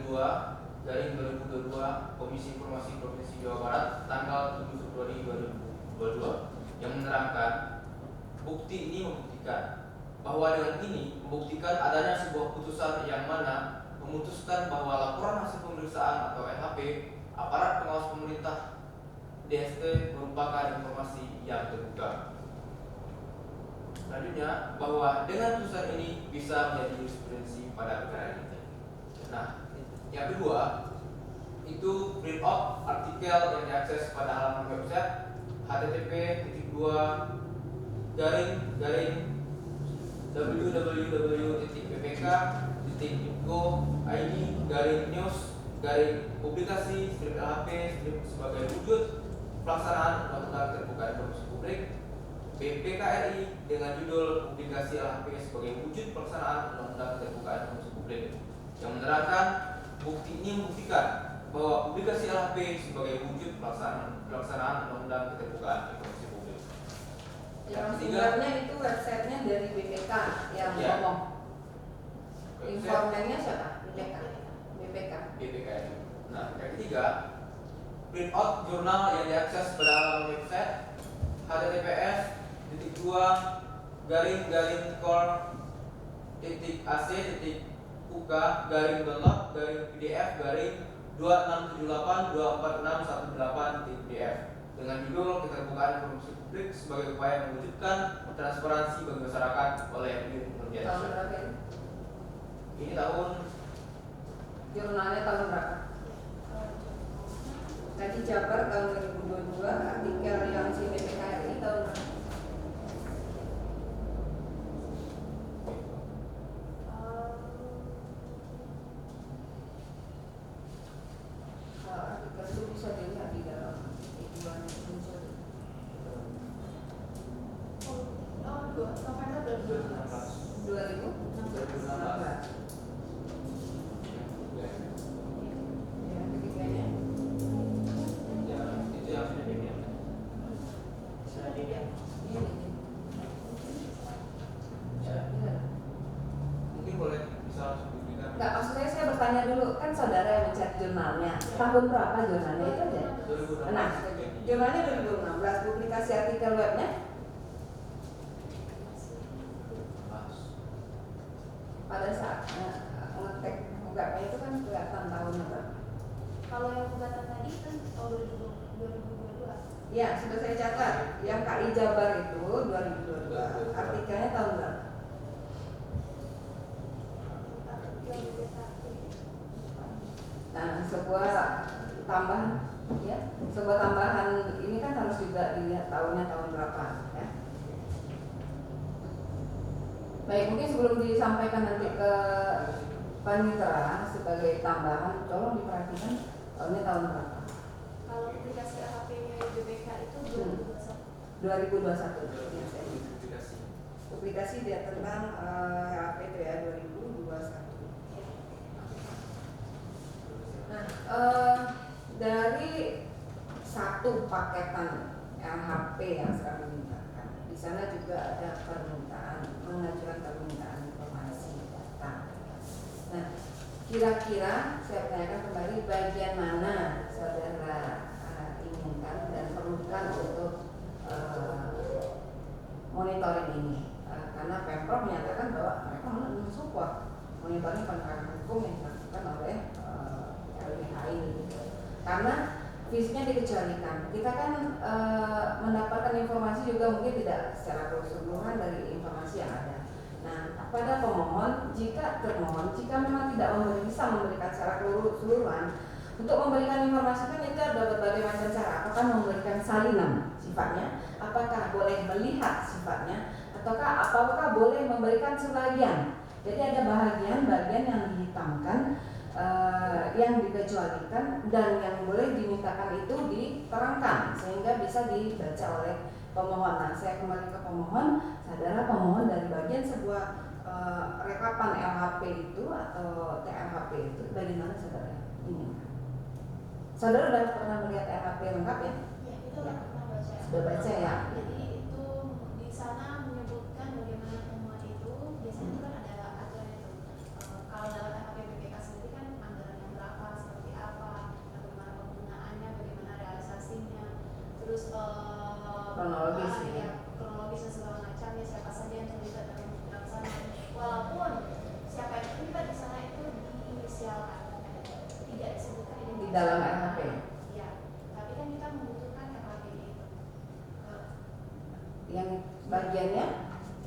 2 garing 2022 Komisi Informasi Provinsi Jawa Barat tanggal 7 Februari 2022 yang menerangkan bukti ini membuktikan bahwa dengan ini membuktikan adanya sebuah putusan yang mana memutuskan bahwa laporan hasil pemeriksaan atau LHP aparat pengawas pemerintah DST merupakan informasi yang terbuka. Selanjutnya, bahwa dengan putusan ini bisa menjadi jurisprudensi pada perkara ini. Nah, yang kedua itu print out artikel yang diakses pada halaman website http://www.ppk.info.id/news/publikasi LHP sebagai wujud pelaksanaan undang-undang terbuka informasi publik BPKRI dengan judul publikasi LHP sebagai wujud pelaksanaan undang-undang terbuka informasi publik yang menerangkan bukti ini membuktikan bahwa publikasi LHP sebagai wujud pelaksanaan undang-undang keterbukaan informasi publik. Yang sebenarnya itu websitenya dari BPK yang ngomong. Informannya siapa? BPK. Nah, yang ketiga, print out jurnal yang diakses pada halaman website https://uk.tic.ac.uk/PDF-2678246118.pdf dengan judul keterbukaan informasi publik sebagai upaya mewujudkan transparansi bagi masyarakat oleh Unit Tahun berapa ini? Ini tahun Jurnalnya tahun berapa? Tadi Jabar tahun 2022, artikel yang si BPKRI tahun berapa? Artikel itu bisa dilihat di dalam tujuan unsur. November 2016. Enggak, maksudnya saya bertanya dulu, kan saudara yang mencet jurnalnya, tahun berapa jurnalnya itu aja? Nah, jurnalnya 2016, publikasi artikel webnya? Pada saat ngetek webnya itu kan kelihatan tahunnya berapa? Kalau yang gugatan tadi kan tahun 2022. Ya, sudah saya catat. Yang KI Jabar itu 2022, artikelnya tahun berapa? Nah, sebuah tambahan ini kan harus juga dilihat tahunnya tahun berapa, ya. Baik, mungkin sebelum disampaikan nanti ke Panitra sebagai tambahan, tolong diperhatikan tahunnya tahun berapa? Kalau publikasi LHP-nya BPK itu 2021. Publikasi dia tentang LHP itu ya 2021. Nah, dari satu paketan LHP yang sekarang dimintakan, di sana juga ada pengajuan permintaan informasi data. Nah, kira-kira saya tanyakan kembali bagian mana saudara inginkan dan perlukan untuk monitoring ini, karena Pemprov menyatakan bahwa mereka mensupport monitoring penegakan hukum yang dilakukan oleh LBHI gitu. Karena visinya dikecualikan. Kita kan mendapatkan informasi juga mungkin tidak secara keseluruhan dari informasi yang ada. Nah, pada pemohon, jika memang tidak bisa memberikan secara keseluruhan, untuk memberikan informasi kan itu ada berbagai macam cara. Apakah memberikan salinan sifatnya, apakah boleh melihat sifatnya, apakah boleh memberikan sebagian. Jadi ada bagian yang dihitamkan, yang dikecualikan, dan yang boleh dimintakan itu diterangkan sehingga bisa dibaca oleh pemohon. Nah, saya kembali ke pemohon. Saudara pemohon dari bagian sebuah rekapan LHP itu atau TLHP itu bagaimana saudara ini? Saudara sudah pernah melihat LHP lengkap ya? Ya, itu pernah baca. Sudah baca ya? Jadi itu di sana menyebutkan bagaimana temuan itu biasanya itu kan ada aturan itu. Kalau dalam LHP BPK sendiri kan anggaran di dalam LHP. Ya, tapi kan kita membutuhkan LHP itu. Yang bagiannya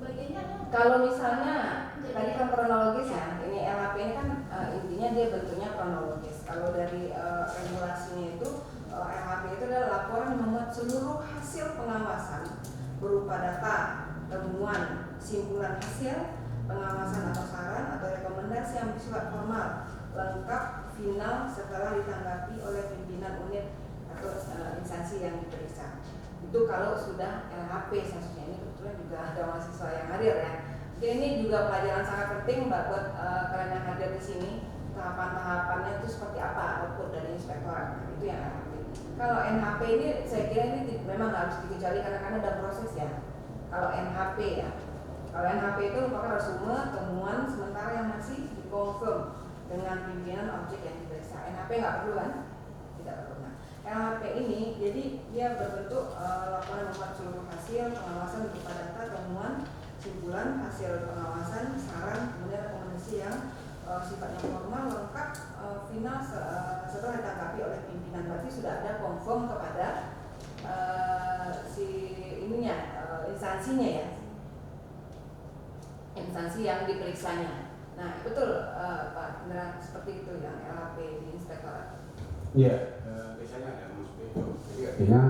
Bagiannya kalau misalnya tadi kan kronologis ya, ini LHP ini kan intinya dia bentuknya kronologis. Kalau dari regulasinya itu LHP itu adalah laporan yang memuat seluruh hasil pengawasan berupa data, temuan, simpulan hasil pengawasan atau saran atau rekomendasi yang bersifat formal, lengkap, final setelah ditanggapi oleh pimpinan unit atau instansi yang diperiksa. Itu kalau sudah LHP seharusnya. Ini kebetulan juga ada mahasiswa yang hadir ya. Jadi ini juga pelajaran sangat penting buat kalian yang hadir di sini. Tahapan-tahapannya itu seperti apa output dari inspektorat. Nah, itu yang LHP. Kalau NHP ini saya kira ini memang harus dikecualikan karena ada proses ya. Kalau NHP ya. Kalau NHP itu merupakan resume temuan sementara yang masih dikonfirm dengan pimpinan objek yang diperiksa. NHP nggak perlu kan? Tidak perlu. Nah, LHP ini jadi dia berbentuk laporan memuat seluruh hasil pengawasan berupa data, temuan, simpulan, hasil pengawasan, saran, kemudian rekomendasi yang sifatnya formal, lengkap, final setelah ditanggapi oleh pimpinan. Berarti sudah ada confirm kepada si ininya instansinya ya, instansi yang diperiksanya. Nah betul Pak Indra, seperti itu yang LHP di inspektorat. Iya, biasanya ada seperti itu. Jadi artinya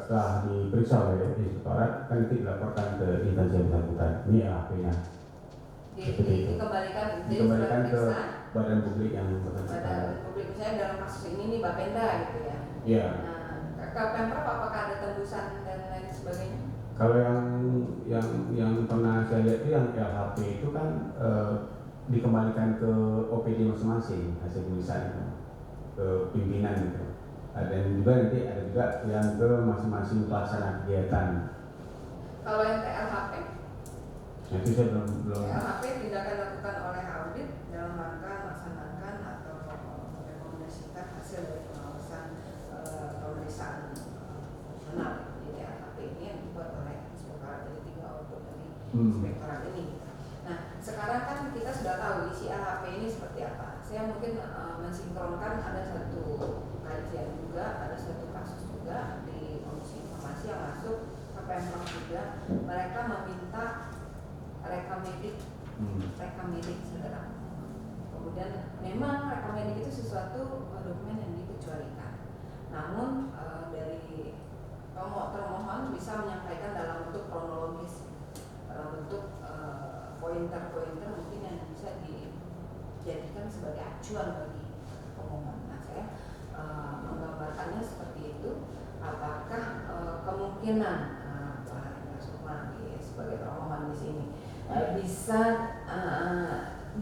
setelah diperiksa oleh inspektorat kan nanti dilaporkan ke instansi yang bersangkutan. Ini LHP-nya. Dikembalikan ke badan publik yang bersangkutan. Badan publik, misalnya dalam kasus ini nih Bapenda gitu ya. Iya. Nah, ke Pemprov apakah ada tembusan dan lain sebagainya? Kalau yang pernah saya lihat itu yang LHP itu kan dikembalikan ke OPD masing-masing hasil pemeriksaan itu, ke pimpinan gitu. Dan juga nanti ada juga yang ke masing-masing pelaksana kegiatan. Kalau yang LHP? Itu saya belum. LHP tidak akan dilakukan oleh audit dalam rangka melaksanakan atau merekomendasikan hasil dari pengawasan pemeriksaan fungsional. Jadi LHP ini yang dibuat oleh inspektorat, jadi 3 output dari inspektorat ini. Nah, sekarang kan kita sudah tahu isi LHP ini seperti apa. Saya mungkin mensinkronkan ada satu kajian juga, ada satu kasus juga di Komisi Informasi yang masuk ke Pemprov juga. Mereka meminta rekamedik saudara. Kemudian memang rekamedik itu sesuatu dokumen yang dikecualikan. Namun dari termohon bisa menyampaikan dalam bentuk kronologis, dalam bentuk pointer-pointer mungkin yang bisa dijadikan sebagai acuan bagi pemohon. Nah, saya menggambarkannya seperti itu. Apakah kemungkinan Pak Sukma sebagai termohon di sini bisa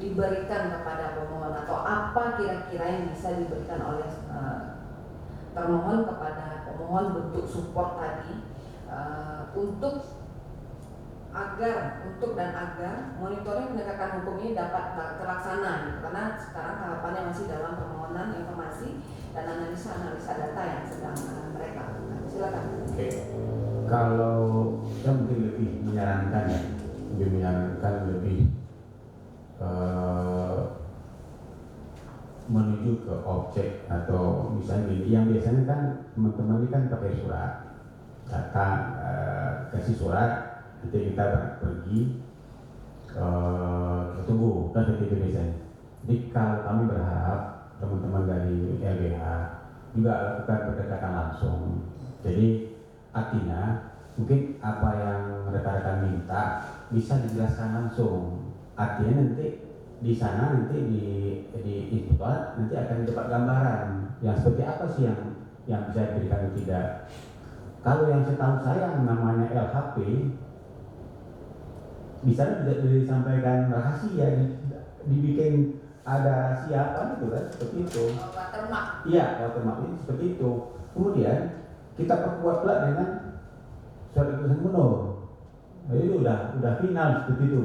diberikan kepada pemohon, atau apa kira-kira yang bisa diberikan oleh termohon kepada pemohon bentuk support tadi untuk agar monitoring penegakan hukum ini dapat terlaksana, karena sekarang tahapannya masih dalam permohonan informasi dan analisa data yang sedang mereka. Silakan. Oke. Kalau saya mungkin lebih menyarankan menuju ke objek, atau misalnya yang biasanya kan teman-teman ini kan pakai surat, datang kasih surat, nanti kita pergi tunggu dan itu biasanya. Jadi kalau kami berharap teman-teman dari LBH juga lakukan pendekatan langsung. Jadi artinya mungkin apa yang rekan-rekan minta bisa dijelaskan langsung. Artinya nanti di sana, nanti di input nanti akan dapat gambaran yang seperti apa sih yang bisa diberikan atau tidak. Kalau yang setahu saya namanya LHP di sana tidak disampaikan rahasia, dibikin ada rahasia apa gitu kan, seperti itu. Watermark. Iya, watermark ini seperti itu. Kemudian kita perkuat pula dengan surat keputusan gubernur. Jadi itu udah final seperti itu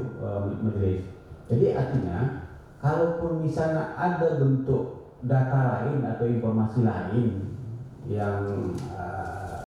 majelis. Jadi artinya kalaupun misalnya ada bentuk data lain atau informasi lain yang